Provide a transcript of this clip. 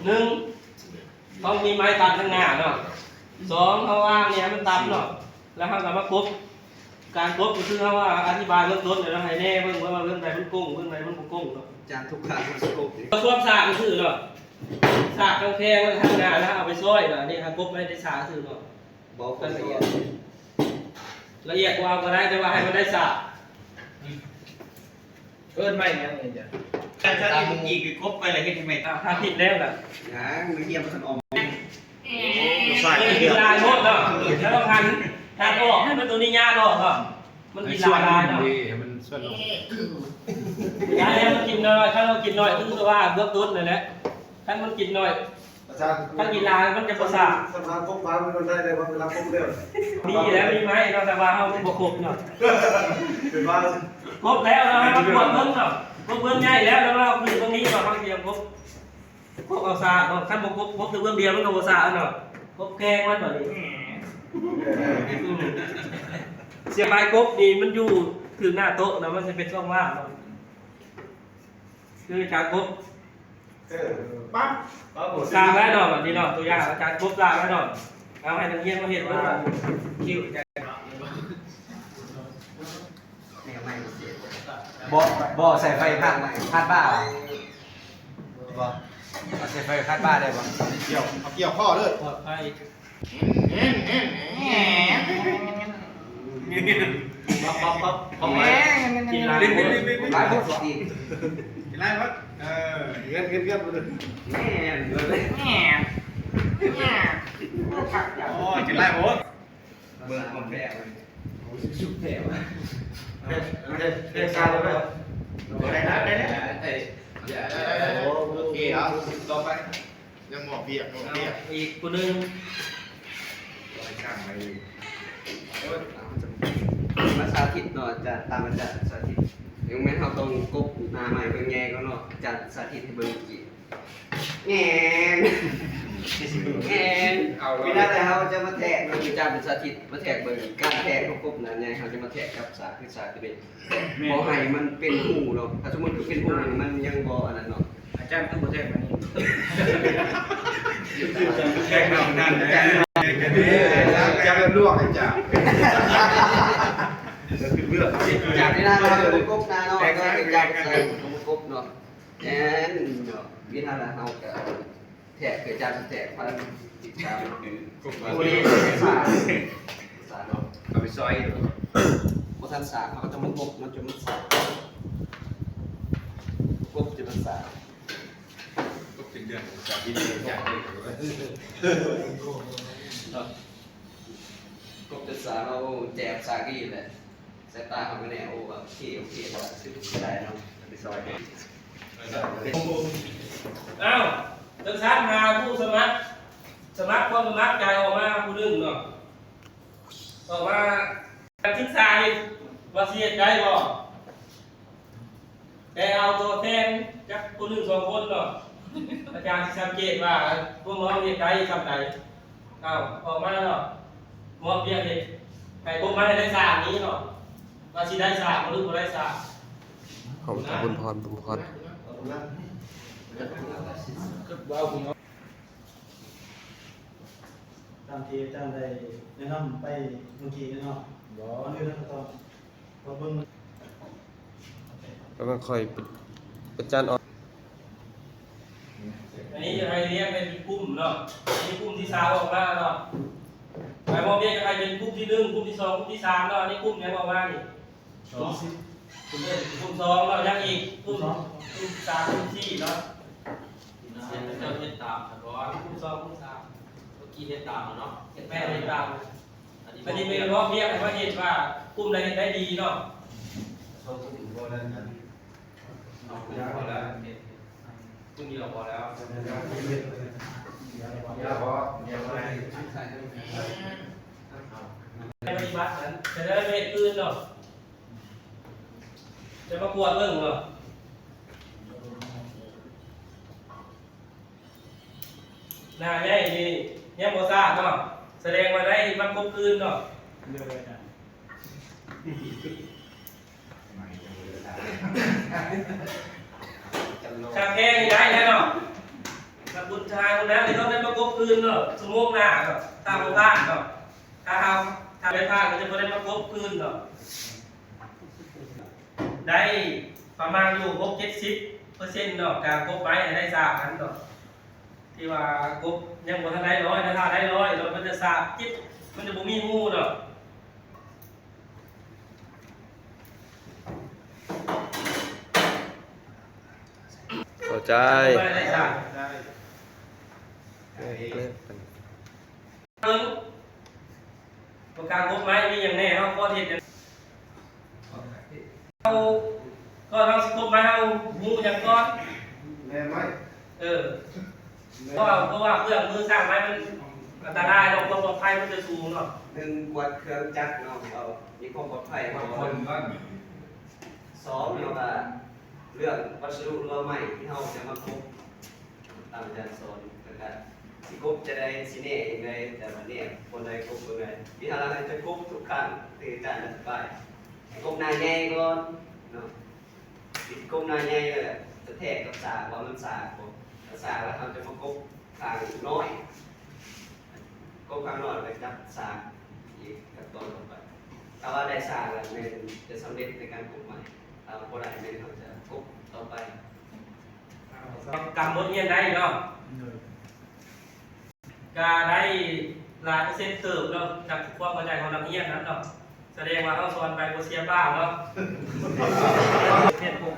หนึ่งต้องมีไม้ตัดข้างหน้าเนาะสองเขาว่างเนี่ยมันต่ำเนาะแล้วเขาก็มากบการกบก็คือเขาว่าอธิบายเบื้องต้นเลยนะให้แน่เบื้องว่าเบื้องใดมันกุ้งเบื้องใดมันกุ้งเนาะ จานทุกครั้งสกุล ส่วนสากก็คือเนาะสากกางแพงมันข้างหน้าแล้วเอาไปซอยเนาะนี่ครับกบไม่ได้สากคือเนาะ บอกกันละเอียด ละเอียดกว่าก็ได้แต่ว่าให้มันได้สาก เอิ้นไม่เนี่ยเองจ้ะถ้าที่มึงยิงคือครบไปเลยเฮ็ดทำไม ถ้าผิดแล้วล่ะ อย่างไม่เทียมมันออก ใส่ มันกินลายหมดเนาะแล้วต้องหันออกให้มันตัวนี้ยากออกเนาะมันกินลายเนาะ มันส่วนลง ยายมันกินน้อยถ้าเรากินน้อยก็คือว่าเบื้องต้นนั่นแหละถ้ามันกินน้อยถ้ากินลายมันจะประสาท สภาพพกพามันได้เลยว่าเวลาพกเร็ว มีแล้วมีไหมเราแต่ว่าเขาไม่บกบเนาะ เป็นว่า ครบแล้วเราให้มันปวดเบิ้งเนาะครบเบิ้งง่ายแล้วแล้วเราคือตรงนี้เนาะเขาเตรียมครบเอาซาเนาะขั้นบกบครบแต่เบื้องเดียวมันโนซาเนาะครบแกงมันแบบนี้เสียบายกบดีมันอยู่ถึงหน้าโต๊ะเนาะมันจะเป็นช่องว่างเนาะคือการกบ ปั๊บ สร้างแล้วเนาะแบบนี้เนาะตัวอย่างอาจารย์กบสร้างแล้วเนาะเอาให้นักเรียนมาเห็นว่าคิวจะ แนวใหม่เสียบ่ใส่ไฟพัดบ้าบ่ใส่ไฟพัดบ้าได้บ่ เกี่ยวเอาเกี่ยวข้อเลย ปลอดภัย ป๊อปกินลาย หลายคนดี กินไรวะเงี้ยมาเลย แม่เลย โอ้กินไรโอ้ เบิ่งของแท้เลยชุบแท้ว่ะ เด็กชายเลย ได้นะได้นะโอเคเอาต่อไปยังหมอเปียก อีกคนนึง ช่างไป มาสาธิตเนาะจะตามอาจารย์สาธิตยังแม่นเฮาต้องกบหน้าใหม่เบิ่งแง่ก็เนาะอาจารย์สาธิตให้เบิ่งกี่แง่แง่ เอา วินาทีเขาจะมาแทกมันมีการเป็นสาธิตมาแทกเบิ่งการแทกของกบนั้นไงเขาจะมาแทกกับสาคือสาตัวเองบ่ให้มันเป็นหูเนาะถ้าสมมุติเป็นหูมันยังบ่อันนั้นเนาะ อาจารย์คือประเทศมันนี่ แข่งเรานั่นจะเป็นลวกให้จ่าจะขึ้นเลือด จากที่นั่นเราเป็นกบนาเนาะก็เป็นการใส่กบเนาะแอนเนาะวินาทีเขาก็แทกเกิดจากแทกพันติดตามโอ้ยสาสาเนาะ เอาไปซอย พอท่านสาเขาก็จะมันกบมันจะมันสากบจะมันสา ก็เป็นเดือนจากที่ดีจากเลย กบจะสาเราแจกสากีแหละสายตาเขาไม่แน่โอ้แบบโอเคว่าซื้อได้เนาะไปซอย เอ้าจะชักมาผู้สมัครความสมัครใจออกมาผู้นึงเนาะออกมาการศึกษาว่าเสียใจบ่แต่เอาตัวแทนจากผู้นึงสองคนเนาะอาจารย์สังเกตว่าพวกน้องเรียนใจทำใจเอ้าออกมาเนาะมอบเรียกเด็กใครพวกมันได้สร้างนี้เนาะว่าสิได้สร้างหรือบ่ได้สร้าง ขอบคุณพรบุญพร ตามที่อาจารย์ได้แนะนำไปเมื่อกี้เนาะอันนี้เราต้องเราเบิ่ง แล้วก็ค่อยเป็นจานออน อันนี้จะให้เรียกเป็นกลุ่มเนาะอันนี้กลุ่มที่สามออกมาเนาะหมายความเรียกจะให้เป็นกลุ่มที่หนึ่งกลุ่มที่สองกลุ่มที่สามเนาะอันนี้กลุ่มนี้ออกมานี่กลุ่มสองเนาะยังอีกกลุ่มสามกลุ่มสี่เนาะเจ้าเฮ็ดตามแต่ว่ากลุ่มสองกลุ่มสามเมื่อกี้เฮ็ดตามเนาะเฮ็ดแม่เฮ็ดตามอันนี้เป็นเพราะเรียกให้ว่าเฮ็ดว่ากลุ่มใดเฮ็ดได้ดีเนาะ เขาพูดถึงว่านั้น เอากลุ่มพอแล้วกลุ่มเดียวพอแล้ว ยาพอเนี่ยว่า ให้ปฏิบัตินั้นจะได้ไม่อื่นเนาะจะประกวดเรื่องเนาะหน้าใหญ่นี่เนี่ยโมซ่าเนาะแสดงมาได้มันครบคืนเนาะชาแข้งได้แล้วเนาะถ้าบุญ ชายคนนั้นที่ต้องได้ประกบคืนเนาะสมมติหน้าเนาะตามโอกาสเนาะถ้าได้พลาดก็จะไม่ได้ประกบคืนเนาะได้ประมาณอยู่60-70%เนาะการกบไม้ได้สาบนั้นเนาะที่ว่ากบยังบ่ทันได้ร้อยนะถ้าได้ร้อยเรามันจะสาบจิ๊บมันจะบ่มีงูเนาะ เข้าใจ ได้สาบ ได้ ประการกบไม้มีอย่างแน่เฮาก็เฮ็ดเอาก็เฮาสิกบไม้เฮางูอย่างก่อน แม่ไหม เพราะว่าเครื่องมือสร้างไม้มันอันตรายเนาะความปลอดภัยมันจะสูงเนาะ 1กวดเครื่องจักรเนาะเอามีความปลอดภัย บางคนก็ 2เนาะว่าเรื่องวัสดุเราใหม่ที่เราจะมาคบตามอาจารย์สอนแล้วก็สิคบจะได้สิแน่ยังไงแต่วันนี้คนใดคบคนใดวิธีการจะคบทุกครั้งที่อาจารย์อธิบายคบนายใหญ่ก่อนเนาะติดคบนายใหญ่เลยจะแทกกับสากว่ามันสากบ่ถ้าสากแล้วเราจะมาคบข้างน้อยคบข้างน้อยไปจับสากอีกกับต้นลงไปถ้าว่าได้สากแล้วแม่นจะสำเร็จในการคบใหม่ถ้าบ่ได้แม่นเราจะคบต่อไป กำบทเรียนได้เนาะก็ได้หลายเปอร์เซ็นต์เติบเนาะจากความเข้าใจของนักเรียนนั้นเนาะแสดงว่าเขาสอนไปบ่เสียเปล่าเนาะเรียนผม